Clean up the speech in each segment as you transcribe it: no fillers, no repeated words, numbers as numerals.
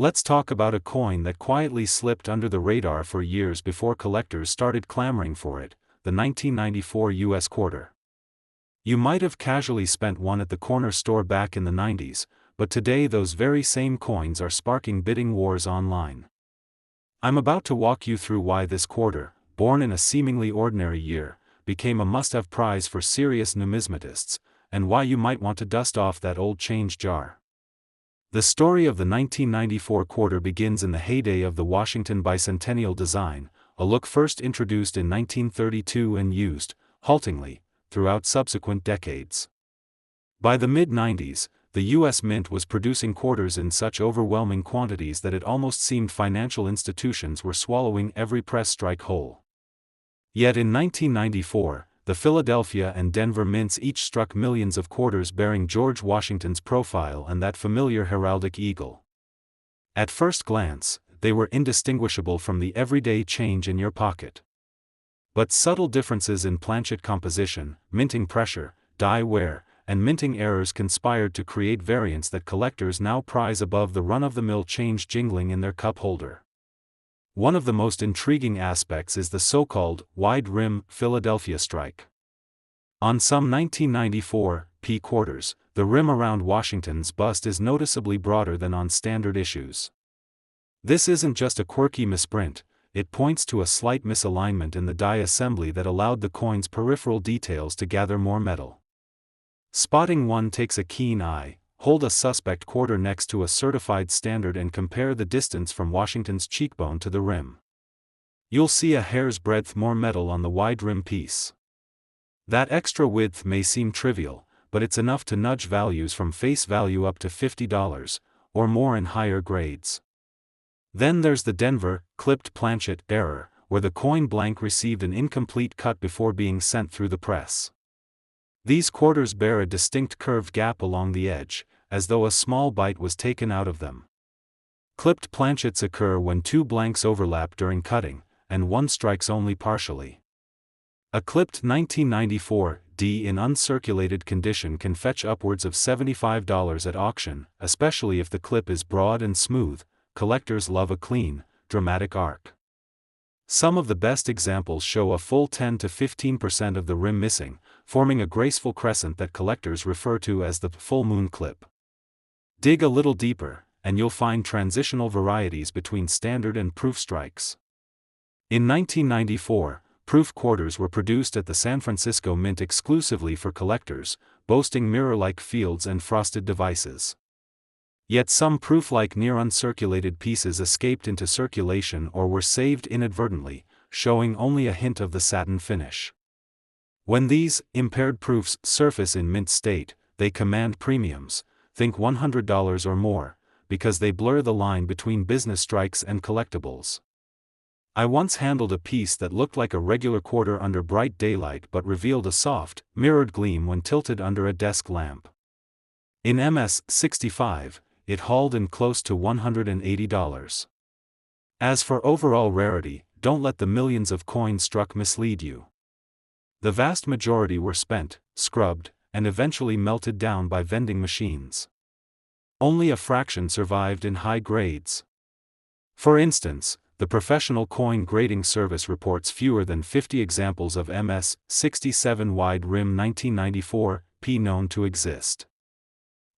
Let's talk about a coin that quietly slipped under the radar for years before collectors started clamoring for it, the 1994 US quarter. You might have casually spent one at the corner store back in the 90s, but today those very same coins are sparking bidding wars online. I'm about to walk you through why this quarter, born in a seemingly ordinary year, became a must-have prize for serious numismatists, and why you might want to dust off that old change jar. The story of the 1994 quarter begins in the heyday of the Washington bicentennial design, a look first introduced in 1932 and used, haltingly, throughout subsequent decades. By the mid-90s, the U.S. Mint was producing quarters in such overwhelming quantities that it almost seemed financial institutions were swallowing every press strike whole. Yet in 1994, the Philadelphia and Denver mints each struck millions of quarters bearing George Washington's profile and that familiar heraldic eagle. At first glance, they were indistinguishable from the everyday change in your pocket. But subtle differences in planchet composition, minting pressure, die wear, and minting errors conspired to create variants that collectors now prize above the run-of-the-mill change jingling in their cup holder. One of the most intriguing aspects is the so-called wide-rim Philadelphia strike. On some 1994 P quarters, the rim around Washington's bust is noticeably broader than on standard issues. This isn't just a quirky misprint, it points to a slight misalignment in the die assembly that allowed the coin's peripheral details to gather more metal. Spotting one takes a keen eye. Hold a suspect quarter next to a certified standard and compare the distance from Washington's cheekbone to the rim. You'll see a hair's breadth more metal on the wide rim piece. That extra width may seem trivial, but it's enough to nudge values from face value up to $50, or more in higher grades. Then there's the Denver, clipped planchet error, where the coin blank received an incomplete cut before being sent through the press. These quarters bear a distinct curved gap along the edge, as though a small bite was taken out of them. Clipped planchets occur when two blanks overlap during cutting, and one strikes only partially. A clipped 1994 D in uncirculated condition can fetch upwards of $75 at auction, especially if the clip is broad and smooth. Collectors love a clean, dramatic arc. Some of the best examples show a full 10 to 15% of the rim missing, forming a graceful crescent that collectors refer to as the full moon clip. Dig a little deeper, and you'll find transitional varieties between standard and proof strikes. In 1994, proof quarters were produced at the San Francisco Mint exclusively for collectors, boasting mirror-like fields and frosted devices. Yet some proof-like near-uncirculated pieces escaped into circulation or were saved inadvertently, showing only a hint of the satin finish. When these impaired proofs surface in mint state, they command premiums, think $100 or more, because they blur the line between business strikes and collectibles. I once handled a piece that looked like a regular quarter under bright daylight but revealed a soft, mirrored gleam when tilted under a desk lamp. In MS-65, it hauled in close to $180. As for overall rarity, don't let the millions of coins struck mislead you. The vast majority were spent, scrubbed, and eventually melted down by vending machines. Only a fraction survived in high grades. For instance, the Professional Coin Grading Service reports fewer than 50 examples of MS-67 wide rim 1994 P known to exist.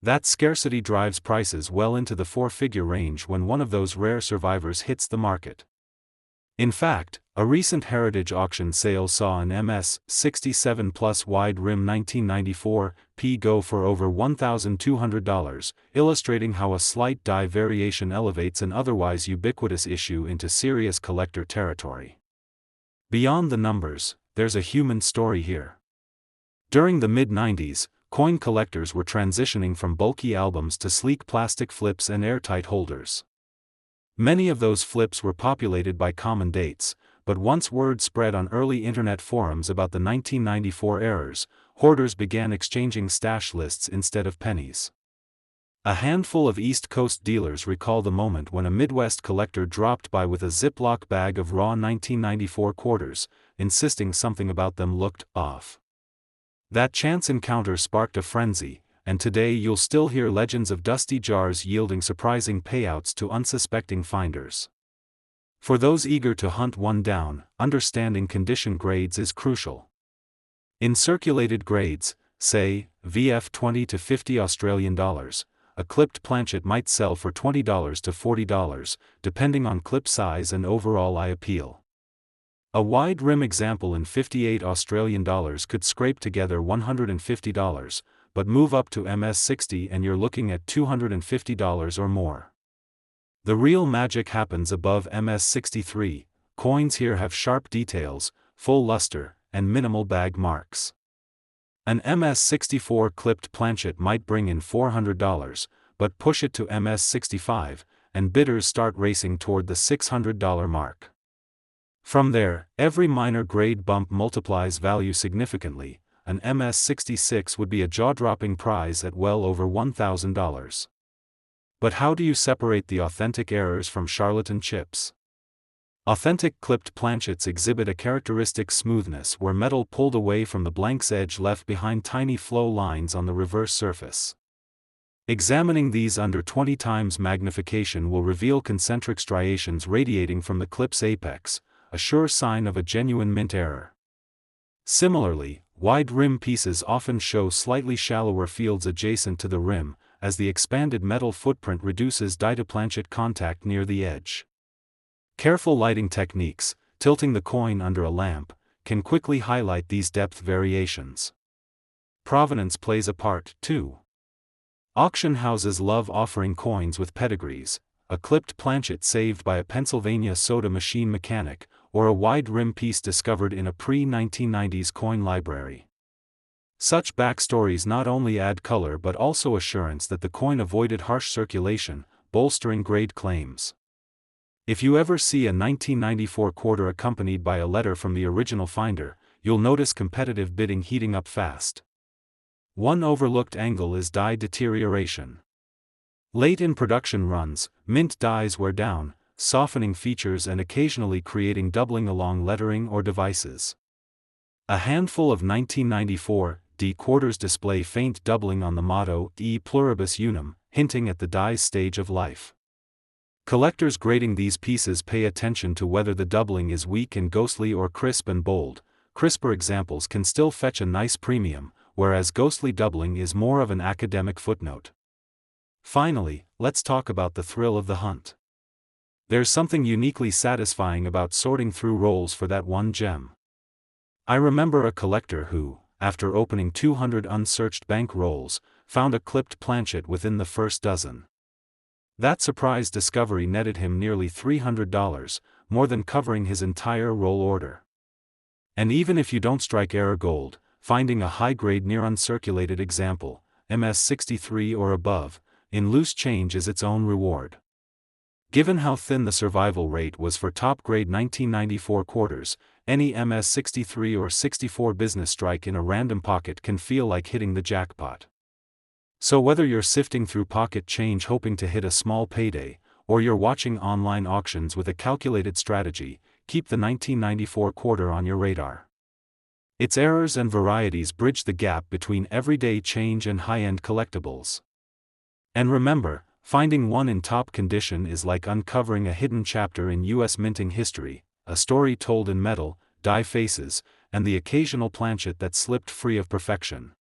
That scarcity drives prices well into the four-figure range when one of those rare survivors hits the market. In fact, a recent Heritage auction sale saw an MS-67 Plus wide rim 1994 P go for over $1,200, illustrating how a slight die variation elevates an otherwise ubiquitous issue into serious collector territory. Beyond the numbers, there's a human story here. During the mid-90s, coin collectors were transitioning from bulky albums to sleek plastic flips and airtight holders. Many of those flips were populated by common dates, but once word spread on early internet forums about the 1994 errors, hoarders began exchanging stash lists instead of pennies. A handful of East Coast dealers recall the moment when a Midwest collector dropped by with a Ziploc bag of raw 1994 quarters, insisting something about them looked off. That chance encounter sparked a frenzy, and today you'll still hear legends of dusty jars yielding surprising payouts to unsuspecting finders. For those eager to hunt one down, understanding condition grades is crucial. In circulated grades, say, VF 20 to 50 Australian dollars, a clipped planchet might sell for $20 to $40, depending on clip size and overall eye appeal. A wide rim example in 58 Australian dollars could scrape together $150, but move up to MS60 and you're looking at $250 or more. The real magic happens above MS63. Coins here have sharp details, full luster, and minimal bag marks. An MS64 clipped planchet might bring in $400, but push it to MS65, and bidders start racing toward the $600 mark. From there, every minor grade bump multiplies value significantly. An MS66 would be a jaw-dropping prize at well over $1,000. But how do you separate the authentic errors from charlatan chips? Authentic clipped planchets exhibit a characteristic smoothness where metal pulled away from the blank's edge left behind tiny flow lines on the reverse surface. Examining these under 20 times magnification will reveal concentric striations radiating from the clip's apex, a sure sign of a genuine mint error. Similarly, wide rim pieces often show slightly shallower fields adjacent to the rim, as the expanded metal footprint reduces die-to-planchet contact near the edge. Careful lighting techniques, tilting the coin under a lamp, can quickly highlight these depth variations. Provenance plays a part, too. Auction houses love offering coins with pedigrees, a clipped planchet saved by a Pennsylvania soda machine mechanic, or a wide rim piece discovered in a pre-1990s coin library. Such backstories not only add color but also assurance that the coin avoided harsh circulation, bolstering grade claims. If you ever see a 1994 quarter accompanied by a letter from the original finder, you'll notice competitive bidding heating up fast. One overlooked angle is die deterioration. Late in production runs, mint dies wear down, softening features and occasionally creating doubling along lettering or devices. A handful of 1994 D quarters display faint doubling on the motto E pluribus unum, hinting at the die's stage of life. Collectors grading these pieces pay attention to whether the doubling is weak and ghostly or crisp and bold. Crisper examples can still fetch a nice premium, whereas ghostly doubling is more of an academic footnote. Finally, let's talk about the thrill of the hunt. There's something uniquely satisfying about sorting through rolls for that one gem. I remember a collector who, after opening 200 unsearched bank rolls, found a clipped planchet within the first dozen. That surprise discovery netted him nearly $300, more than covering his entire roll order. And even if you don't strike error gold, finding a high-grade near-uncirculated example, MS63 or above, in loose change is its own reward. Given how thin the survival rate was for top-grade 1994 quarters, any MS63 or 64 business strike in a random pocket can feel like hitting the jackpot. So whether you're sifting through pocket change hoping to hit a small payday, or you're watching online auctions with a calculated strategy, keep the 1994 quarter on your radar. Its errors and varieties bridge the gap between everyday change and high-end collectibles. And remember, finding one in top condition is like uncovering a hidden chapter in U.S. minting history, a story told in metal, die faces, and the occasional planchet that slipped free of perfection.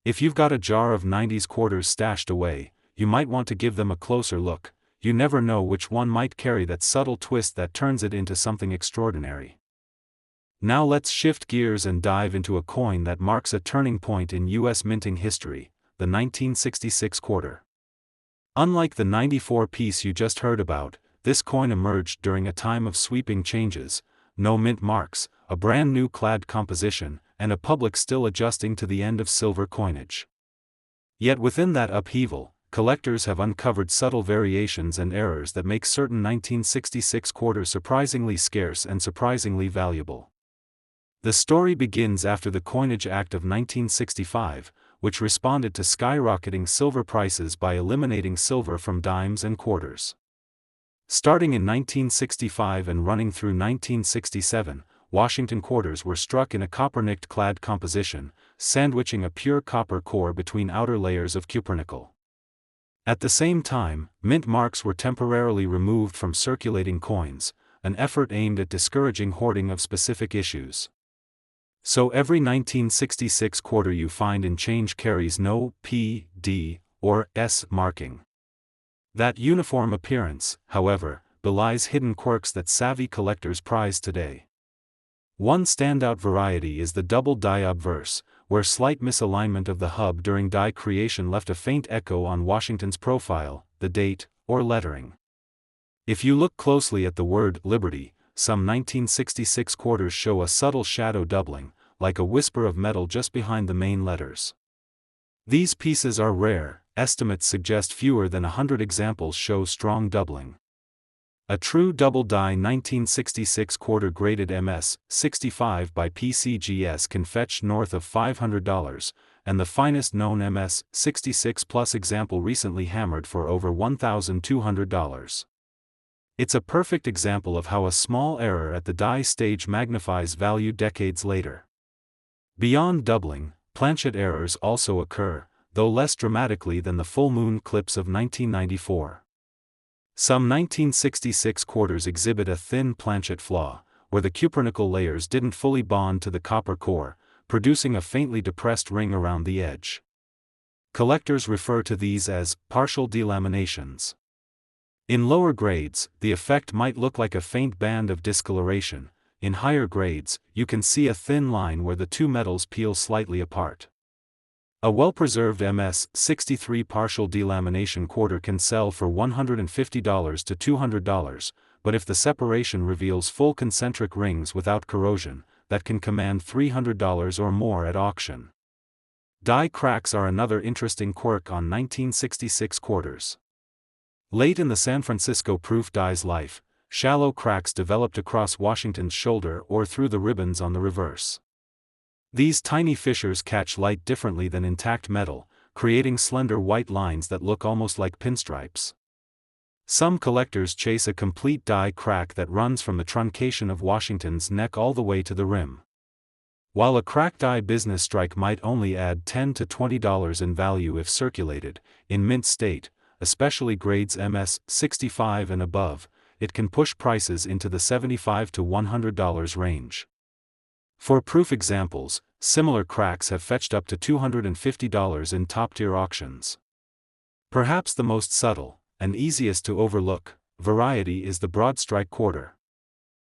If you've got a jar of 90s quarters stashed away, you might want to give them a closer look. You never know which one might carry that subtle twist that turns it into something extraordinary. Now let's shift gears and dive into a coin that marks a turning point in U.S. minting history, the 1966 quarter. Unlike the 94 piece you just heard about, this coin emerged during a time of sweeping changes, no mint marks, a brand new clad composition, and a public still adjusting to the end of silver coinage. Yet within that upheaval, collectors have uncovered subtle variations and errors that make certain 1966 quarters surprisingly scarce and surprisingly valuable. The story begins after the Coinage Act of 1965, which responded to skyrocketing silver prices by eliminating silver from dimes and quarters. Starting in 1965 and running through 1967, Washington quarters were struck in a copper-nickel clad composition, sandwiching a pure copper core between outer layers of cupronickel. At the same time, mint marks were temporarily removed from circulating coins, an effort aimed at discouraging hoarding of specific issues. So every 1966 quarter you find in change carries no P, D, or S marking. That uniform appearance, however, belies hidden quirks that savvy collectors prize today. One standout variety is the double die obverse, where slight misalignment of the hub during die creation left a faint echo on Washington's profile, the date, or lettering. If you look closely at the word Liberty, some 1966 quarters show a subtle shadow doubling, like a whisper of metal just behind the main letters. These pieces are rare, estimates suggest fewer than 100 examples show strong doubling. A true double-die 1966 quarter graded MS-65 by PCGS can fetch north of $500, and the finest known MS-66 Plus example recently hammered for over $1,200. It's a perfect example of how a small error at the die stage magnifies value decades later. Beyond doubling, planchet errors also occur, though less dramatically than the full moon clips of 1994. Some 1966 quarters exhibit a thin planchet flaw, where the cupronickel layers didn't fully bond to the copper core, producing a faintly depressed ring around the edge. Collectors refer to these as partial delaminations. In lower grades, the effect might look like a faint band of discoloration. In higher grades, you can see a thin line where the two metals peel slightly apart. A well-preserved MS-63 partial delamination quarter can sell for $150 to $200, but if the separation reveals full concentric rings without corrosion, that can command $300 or more at auction. Die cracks are another interesting quirk on 1966 quarters. Late in the San Francisco proof die's life, shallow cracks developed across Washington's shoulder or through the ribbons on the reverse. These tiny fissures catch light differently than intact metal, creating slender white lines that look almost like pinstripes. Some collectors chase a complete die crack that runs from the truncation of Washington's neck all the way to the rim. While a cracked die business strike might only add $10 to $20 in value if circulated, in mint state, especially grades MS-65 and above, it can push prices into the $75 to $100 range. For proof examples, similar cracks have fetched up to $250 in top-tier auctions. Perhaps the most subtle, and easiest to overlook, variety is the broad strike quarter.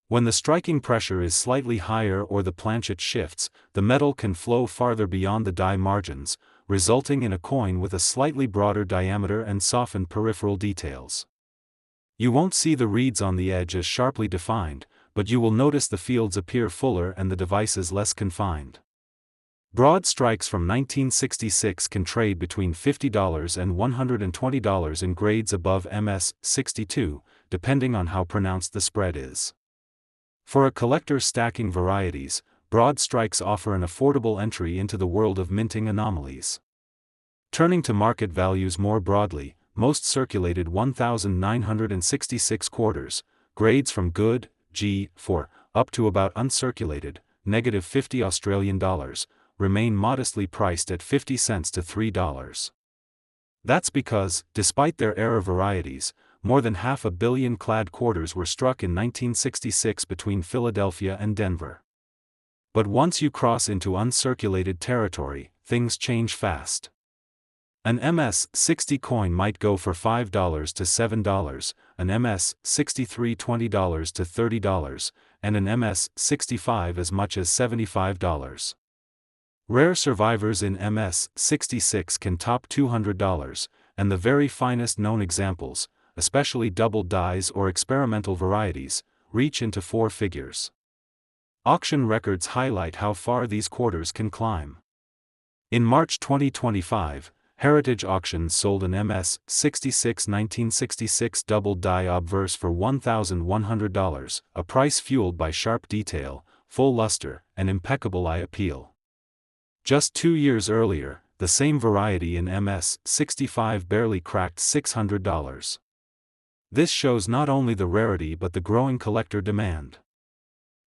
When the striking pressure is slightly higher or the planchet shifts, the metal can flow farther beyond the die margins, resulting in a coin with a slightly broader diameter and softened peripheral details. You won't see the reeds on the edge as sharply defined, but you will notice the fields appear fuller and the devices less confined. Broad strikes from 1966 can trade between $50 and $120 in grades above MS-62, depending on how pronounced the spread is. For a collector stacking varieties, broad strikes offer an affordable entry into the world of minting anomalies. Turning to market values more broadly, most circulated 1,966 quarters, grades from good, G4, up to about uncirculated, -50 Australian dollars, remain modestly priced at 50 cents to $3. That's because, despite their error varieties, more than 500 million clad quarters were struck in 1966 between Philadelphia and Denver. But once you cross into uncirculated territory, things change fast. An MS-60 coin might go for $5 to $7, an MS-63 $20 to $30, and an MS-65 as much as $75. Rare survivors in MS-66 can top $200, and the very finest known examples, especially double dies or experimental varieties, reach into four figures. Auction records highlight how far these quarters can climb. In March 2025, Heritage Auctions sold an MS-66 1966 double die obverse for $1,100, a price fueled by sharp detail, full luster, and impeccable eye appeal. Just 2 years earlier, the same variety in MS-65 barely cracked $600. This shows not only the rarity but the growing collector demand.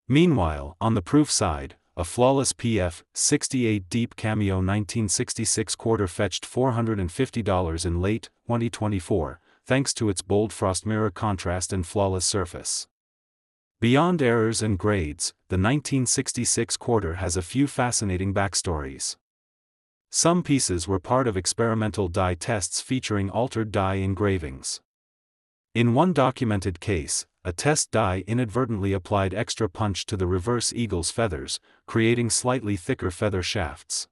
Meanwhile, on the proof side, a flawless PF 68 Deep Cameo 1966 quarter fetched $450 in late 2024, thanks to its bold frost mirror contrast and flawless surface. Beyond errors and grades, the 1966 quarter has a few fascinating backstories. Some pieces were part of experimental die tests featuring altered die engravings. In one documented case, a test die inadvertently applied extra punch to the reverse eagle's feathers, creating slightly thicker feather shafts.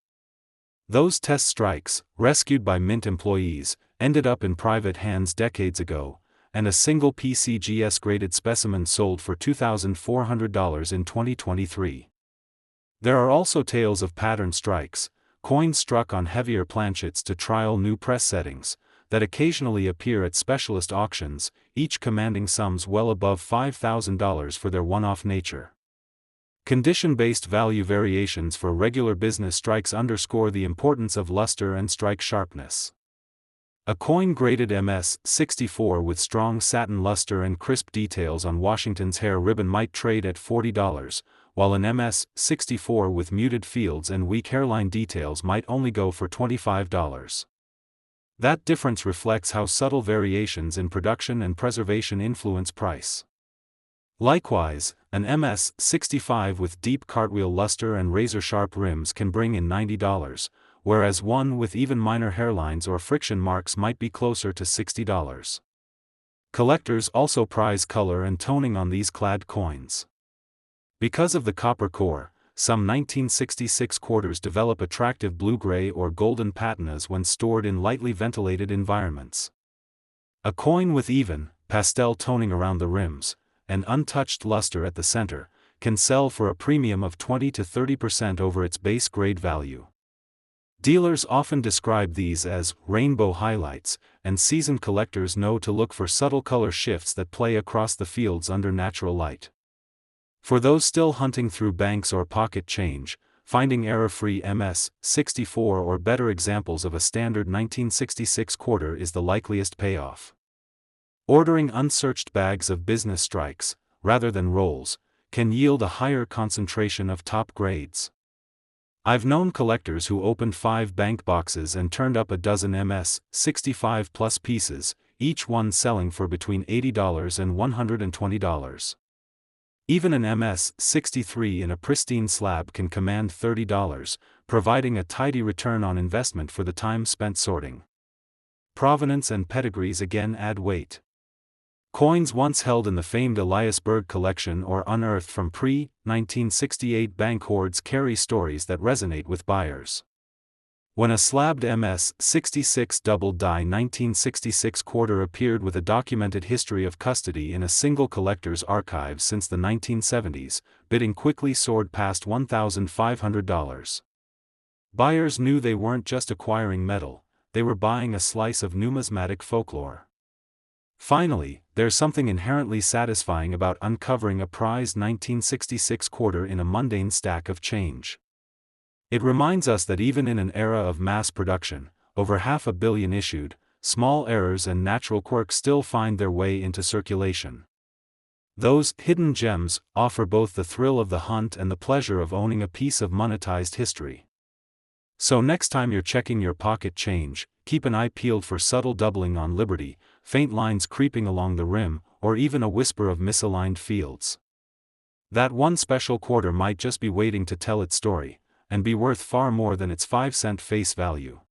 Those test strikes, rescued by Mint employees, ended up in private hands decades ago, and a single PCGS-graded specimen sold for $2,400 in 2023. There are also tales of pattern strikes, coins struck on heavier planchets to trial new press settings, that occasionally appear at specialist auctions, each commanding sums well above $5,000 for their one-off nature. Condition-based value variations for regular business strikes underscore the importance of luster and strike sharpness. A coin graded MS-64 with strong satin luster and crisp details on Washington's hair ribbon might trade at $40, while an MS-64 with muted fields and weak hairline details might only go for $25. That difference reflects how subtle variations in production and preservation influence price. Likewise, an MS-65 with deep cartwheel luster and razor-sharp rims can bring in $90, whereas one with even minor hairlines or friction marks might be closer to $60. Collectors also prize color and toning on these clad coins. Because of the copper core, some 1966 quarters develop attractive blue-gray or golden patinas when stored in lightly ventilated environments. A coin with even, pastel toning around the rims, and untouched luster at the center, can sell for a premium of 20 to 30% over its base grade value. Dealers often describe these as rainbow highlights, and seasoned collectors know to look for subtle color shifts that play across the fields under natural light. For those still hunting through banks or pocket change, finding error-free MS-64 or better examples of a standard 1966 quarter is the likeliest payoff. Ordering unsearched bags of business strikes, rather than rolls, can yield a higher concentration of top grades. I've known collectors who opened 5 bank boxes and turned up a dozen MS-65 plus pieces, each one selling for between $80 and $120. Even an MS-63 in a pristine slab can command $30, providing a tidy return on investment for the time spent sorting. Provenance and pedigrees again add weight. Coins once held in the famed Elias Berg collection or unearthed from pre-1968 bank hoards carry stories that resonate with buyers. When a slabbed MS-66 double-die 1966 quarter appeared with a documented history of custody in a single collector's archive since the 1970s, bidding quickly soared past $1,500. Buyers knew they weren't just acquiring metal, they were buying a slice of numismatic folklore. Finally, there's something inherently satisfying about uncovering a prized 1966 quarter in a mundane stack of change. It reminds us that even in an era of mass production, over 500 million issued, small errors and natural quirks still find their way into circulation. Those hidden gems offer both the thrill of the hunt and the pleasure of owning a piece of monetized history. So next time you're checking your pocket change, keep an eye peeled for subtle doubling on Liberty, faint lines creeping along the rim, or even a whisper of misaligned fields. That one special quarter might just be waiting to tell its story, and be worth far more than its 5-cent face value.